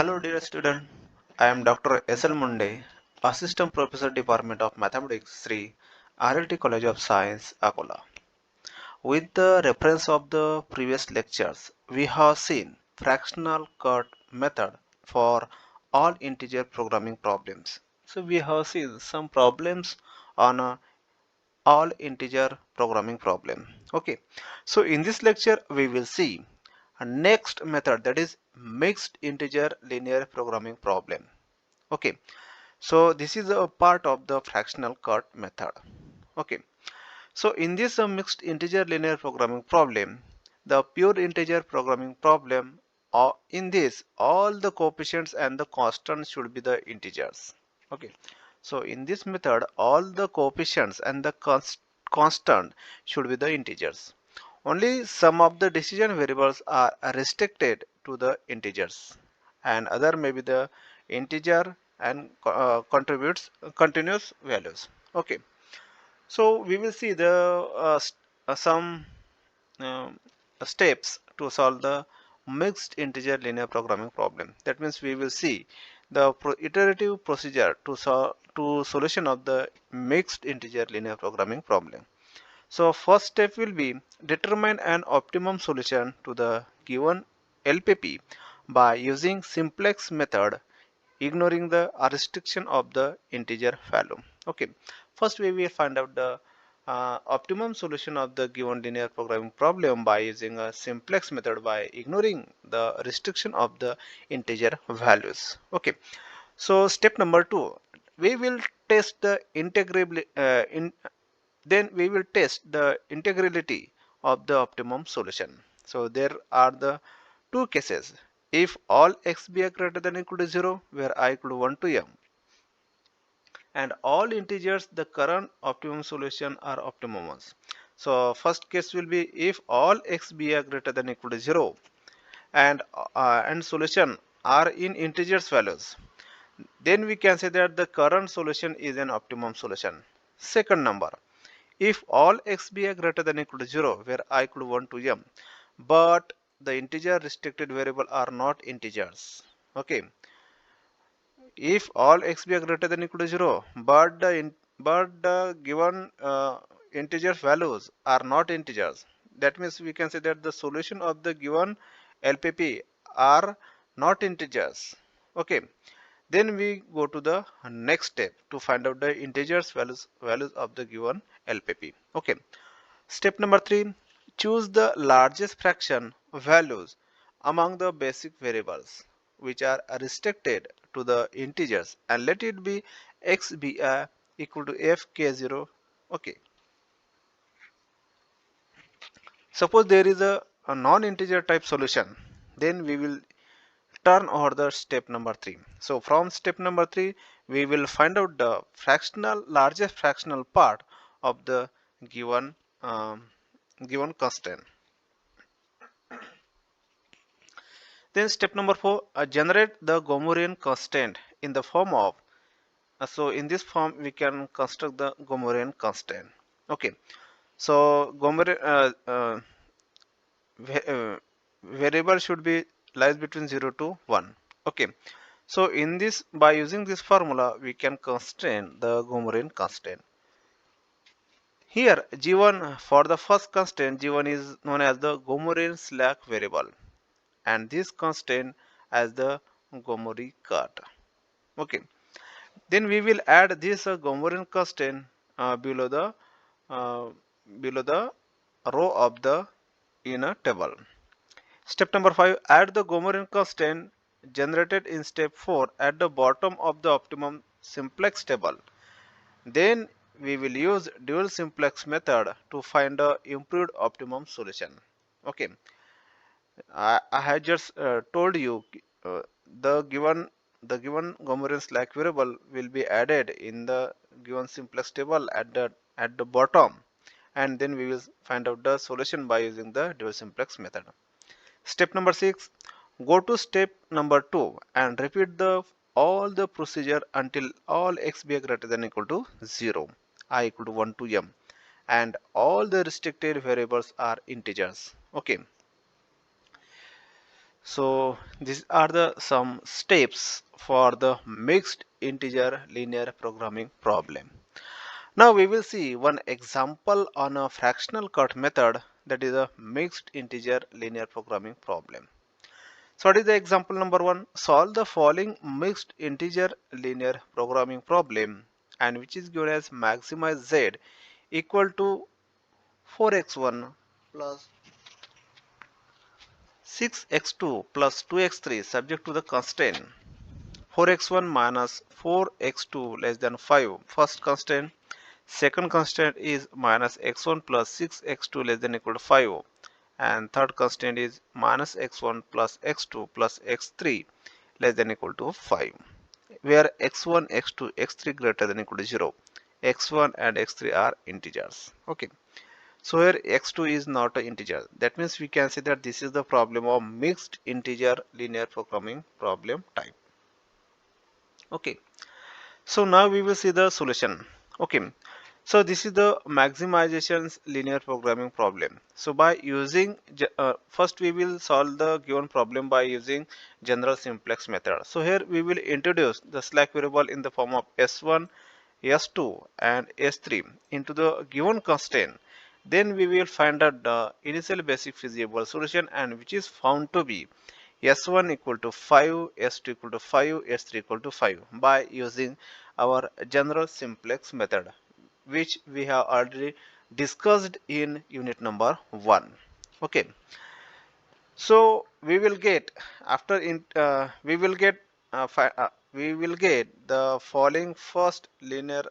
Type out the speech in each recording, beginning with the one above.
Hello dear student, I am Dr. S.L. Munde, Assistant Professor Department of Mathematics, Sri RLT College of Science, Akola. With the reference of the previous lectures, we have seen fractional cut method for all integer programming problems. So we have seen some problems on all integer programming problem. Okay, so in this lecture we will see a next method, that is mixed integer linear programming problem. Okay, so this is a part of the fractional cut method. Okay, so in this mixed integer linear programming problem, the pure integer programming problem, in this all the coefficients and the constants should be the integers. Okay, so in this method all the coefficients and the constant should be the integers. Only some of the decision variables are restricted to the integers, and other may be the integer and contributes continuous values. Okay, so we will see the some um, steps to solve the mixed integer linear programming problem. That means we will see the iterative procedure to solve to solution of the mixed integer linear programming problem. So first step will be determine an optimum solution to the given LPP by using simplex method, ignoring the restriction of the integer value. Okay, first we will find out the optimum solution of the given linear programming problem by using a simplex method by ignoring the restriction of the integer values. Okay, so step number 2, we will test the integrability then we will test the integrability of the optimum solution. So there are the two cases. If all x be greater than or equal to 0, where I equal to 1 to m, and all integers, the current optimum solution are optimum ones. So first case will be if all x be greater than or equal to 0 and solution are in integers values, then we can say that the current solution is an optimum solution. Second number, if all x be greater than or equal to 0, where I equal to 1 to m, but the integer restricted variable are not integers. Okay, if all x be greater than or equal to 0, but the given integer values are not integers, that means we can say that the solution of the given LPP are not integers. Okay, then we go to the next step to find out the integers values of the given LPP. Okay, step number 3, choose the largest fraction values among the basic variables which are restricted to the integers, and let it be x be equal to fk0. Okay, suppose there is a non-integer type solution, then we will turn over the step number 3. So from step number 3 we will find out the largest fractional part of the given given constant. Then step number 4, generate the Gomorian constant in the form of, so in this form we can construct the Gomorian constant. Okay, so Gomorian variable should be lies between 0 to 1. Okay, so in this, by using this formula we can constrain the Gomorian constant. Here G1, for the first constant, G1 is known as the Gomorian slack variable, and this constant as the Gomori cut. Okay, then we will add this Gomorian constant uh, below the row of the in a table. Step number 5, add the Gomorian constant generated in step 4 at the bottom of the optimum simplex table. Then we will use dual simplex method to find the improved optimum solution. Okay, I had just told you uh, the given Gomorian slack variable will be added in the given simplex table at the bottom, and then we will find out the solution by using the dual simplex method. Step number 6, go to step number 2 and repeat all the procedure until all x be greater than or equal to 0, I equal to 1 to m, and all the restricted variables are integers. Okay, So these are the some steps for the mixed integer linear programming problem. Now we will see one example on a fractional cut method, that is a mixed integer linear programming problem. So what is the example number 1? Solve the following mixed integer linear programming problem, and which is given as maximize z equal to 4x1 plus 6x2 plus 2x3 subject to the constraint 4x1 minus 4x2 less than 5. First constraint. Second constraint is minus x1 plus 6x2 less than equal to 5. And third constraint is minus x1 plus x2 plus x3 less than equal to 5. Where x1, x2, x3 greater than equal to 0. x1 and x3 are integers. Okay. So here x2 is not an integer. That means we can say that this is the problem of mixed integer linear programming problem type. Okay. So now we will see the solution. Okay. So this is the maximizations linear programming problem. So by using first we will solve the given problem by using general simplex method. So here we will introduce the slack variable in the form of s1, s2 and s3 into the given constraint. Then we will find out the initial basic feasible solution, and which is found to be s1 equal to 5, s2 equal to 5, s3 equal to 5 by using our general simplex method, which we have already discussed in unit number 1. Okay. So we will get after we will get the following first linear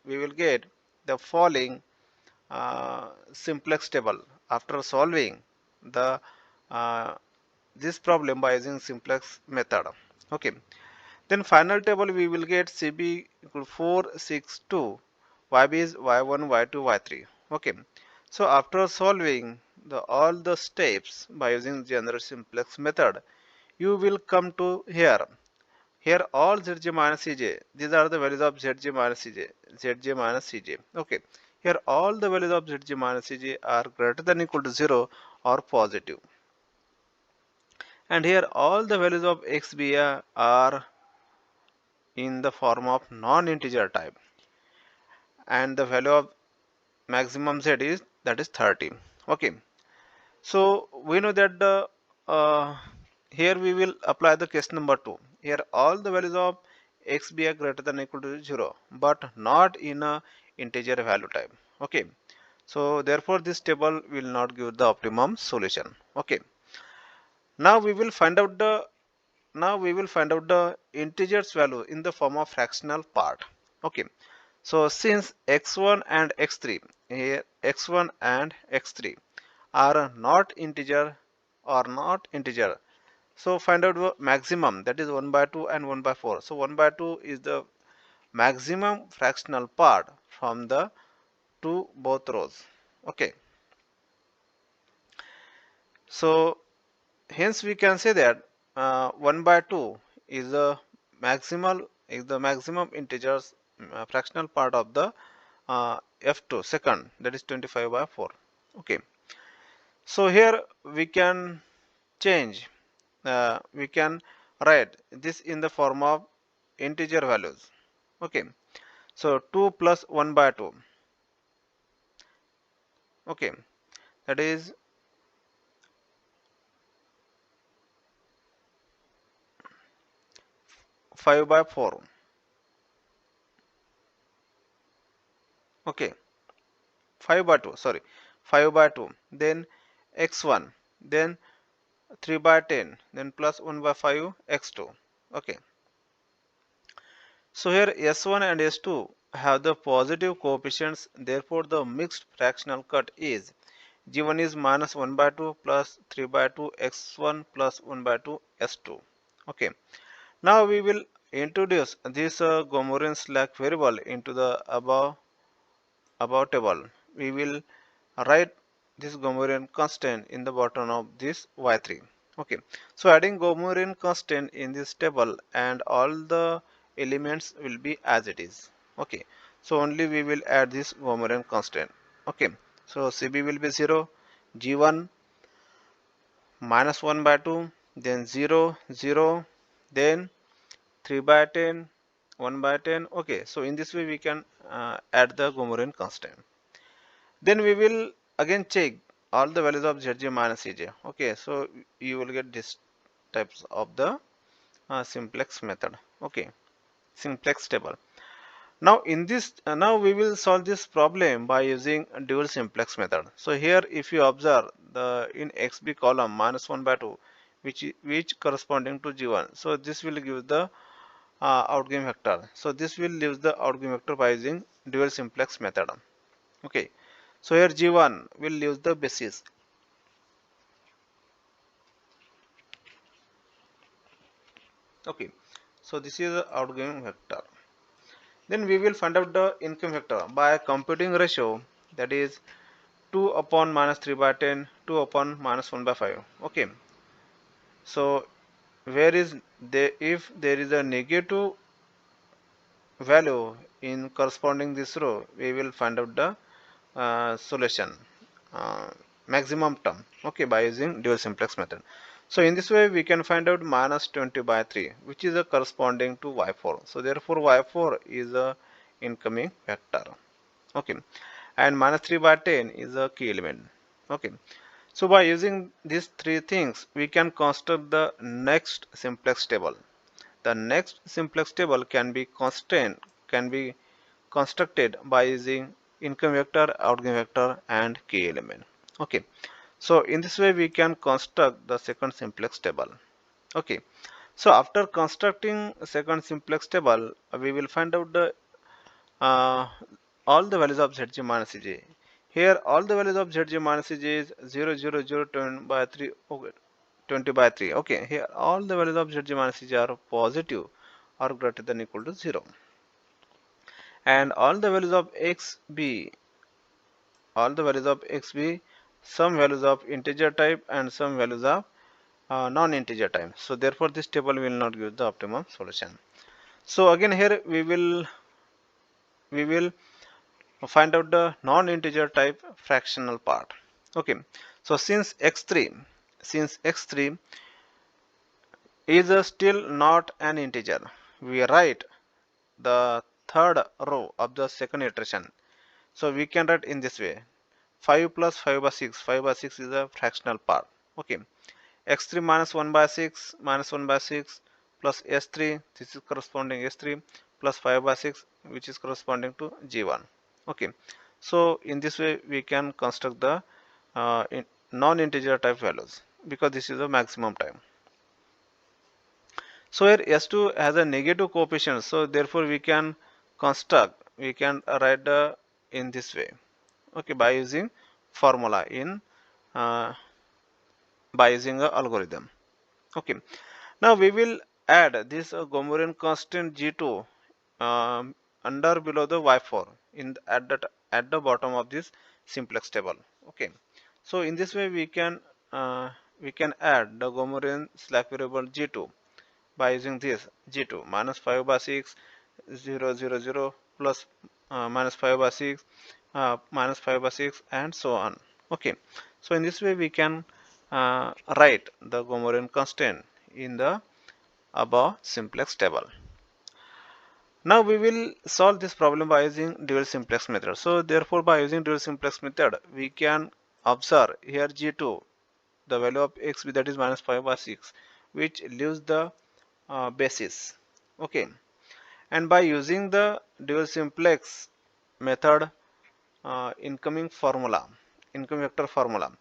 we will get the following simplex table after solving the uh, this problem by using simplex method. Okay. Then final table we will get CB equal 4, 6, 2. YB is Y1, Y2, Y3. Okay. So after solving all the steps by using general simplex method, you will come to here. Here all Zj minus Cj. These are the values of Zj minus Cj. Zj minus Cj. Okay. Here all the values of Zj minus Cj are greater than equal to 0 or positive. And here all the values of xb are in the form of non-integer type, and the value of maximum z is that is 30. Okay. So we know that the here we will apply the case number 2. Here all the values of xb are greater than or equal to 0, but not in a integer value type. Okay. So therefore this table will not give the optimum solution. Okay. Now we will find out the integers value in the form of fractional part. Okay. So since x1 and x3, here x1 and x3 are not integer or not integer, so find out the maximum, that is 1 by 2 and 1 by 4. So 1 by 2 is the maximum fractional part from the both rows. Okay. So hence we can say that 1 by 2 is the maximum integers fractional part of the f2 second, that is 25 by 4. Okay. So here we can change, we can write this in the form of integer values. Okay. So 2 plus 1 by 2. Okay. That is 5 by 4. Okay. 5 by 2, sorry, 5 by 2, then x1, then 3 by 10, then plus 1 by 5 x2. Okay. So here s1 and s2 have the positive coefficients, therefore the mixed fractional cut is g1 is minus 1 by 2 plus 3 by 2 x1 plus 1 by 2 s2. Okay. Now we will introduce this Gomorian slack variable into the above table. We will write this Gomorian constant in the bottom of this y3. Okay. So adding Gomorian constant in this table and all the elements will be as it is. Okay. So only we will add this Gomorian constant. Okay. So CB will be 0, G1 minus 1 by 2, then 0, 0, then 3 by 10, 1 by 10. Okay, so in this way we can add the Gomorian constant. Then we will again check all the values of Zj minus Cj. Okay, so you will get this types of the simplex method. Okay, simplex table. Now in this, now we will solve this problem by using dual simplex method. So here, if you observe the in xb column minus 1 by 2, which corresponding to g1. So this will give the outgoing vector. So this will leave the outgoing vector by using dual simplex method. Okay. So here g1 will leave the basis. Okay. So this is the outgoing vector. Then we will find out the income vector by computing ratio, that is 2 upon minus 3 by 10, 2 upon minus 1 by 5. Okay. So where is the, if there is a negative value in corresponding this row, we will find out the solution, uh, maximum term. Okay, by using dual simplex method. So in this way we can find out minus 20 by 3, which is a corresponding to y4. So therefore y4 is a incoming vector. Okay, and minus 3 by 10 is a key element. Okay, so by using these three things we can construct the next simplex table. The next simplex table can be constructed by using income vector, outgoing vector, and key element. Okay, so in this way we can construct the second simplex table. Okay, so after constructing second simplex table, we will find out the uh, all the values of Zg minus Cj. Here all the values of Zg minus Cj is 0, 0, 0, 20 by 3. Okay, 20 by 3. Okay, here all the values of Zg minus Cj are positive or greater than equal to 0. And all the values of xb, all the values of xb, some values of integer type and some values of non-integer type. So therefore this table will not give the optimum solution. So again here we will find out the non-integer type fractional part. Okay, so since x3 is still not an integer, we write the third row of the second iteration. So we can write in this way: 5 plus 5 by 6, 5 by 6 is a fractional part. Okay, x3 minus 1 by 6 minus 1 by 6 plus s3, this is corresponding s3, plus 5 by 6, which is corresponding to g1. Okay, so in this way we can construct the non-integer type values, because this is the maximum time. So here s2 has a negative coefficient, so therefore we can write in this way. Okay, by using formula in uh, by using a algorithm. Okay, now we will add this Gomorian constant G2 under below the Y4 in the, at the bottom of this simplex table. Okay, so in this way we can add the Gomorian slack variable G2 by using this G2 minus 5 by 6, 0, 0, 0, plus minus 5 by 6, minus 5 by 6, and so on. Okay, so in this way we can write the Gomorian constant in the above simplex table. Now we will solve this problem by using dual simplex method. So therefore by using dual simplex method we can observe here G2, the value of xb, that is minus 5 by 6, which leaves the basis. Okay, and by using the dual simplex method incoming formula, incoming vector formula,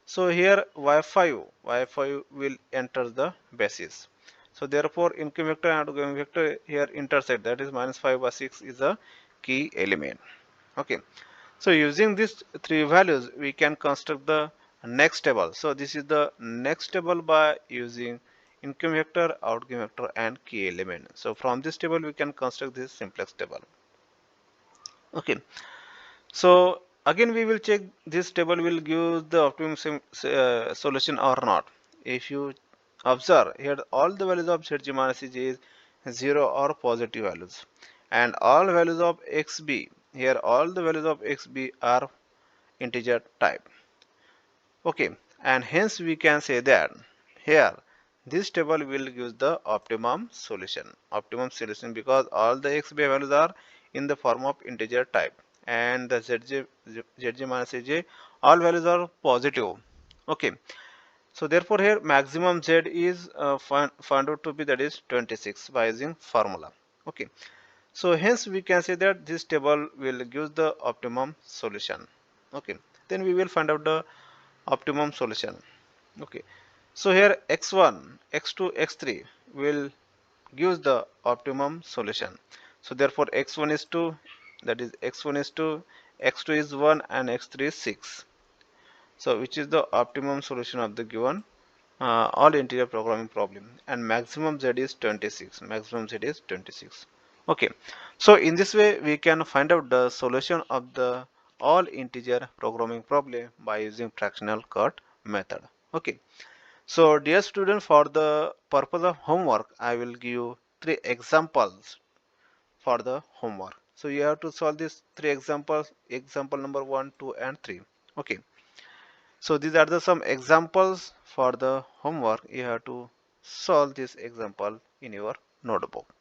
so here y5 will enter the basis. So therefore incoming vector and outgoing vector here intersect, that is minus 5 by 6 is a key element. Okay, so using these three values we can construct the next table. So this is the next table by using incoming vector, outgoing vector, and key element. So from this table we can construct this simplex table. Okay, so again we will check this table will give the optimum solution or not. If you observe here, all the values of Zg minus Cj is 0 or positive values, and all values of xb, here all the values of xb are integer type. Okay, and hence we can say that here This table will give the optimum solution. Optimum solution because all the xb values are in the form of integer type and the zj minus aj all values are positive. Okay. So therefore here maximum z is found out to be that is 26 by using formula. Okay. So hence we can say that this table will give the optimum solution. Okay. Then we will find out the optimum solution. Okay. So here x1, x2, x3 will give the optimum solution. So therefore x1 is 2, that is x1 is 2, x2 is 1 and x3 is 6. So which is the optimum solution of the given all integer programming problem, and maximum z is 26. Maximum z is 26. Okay. So in this way we can find out the solution of the all integer programming problem by using fractional cut method. Okay. So dear student, for the purpose of homework, I will give you three examples for the homework. So you have to solve these three examples, example number 1, 2 and 3. Okay. So these are the some examples for the homework. You have to solve this example in your notebook.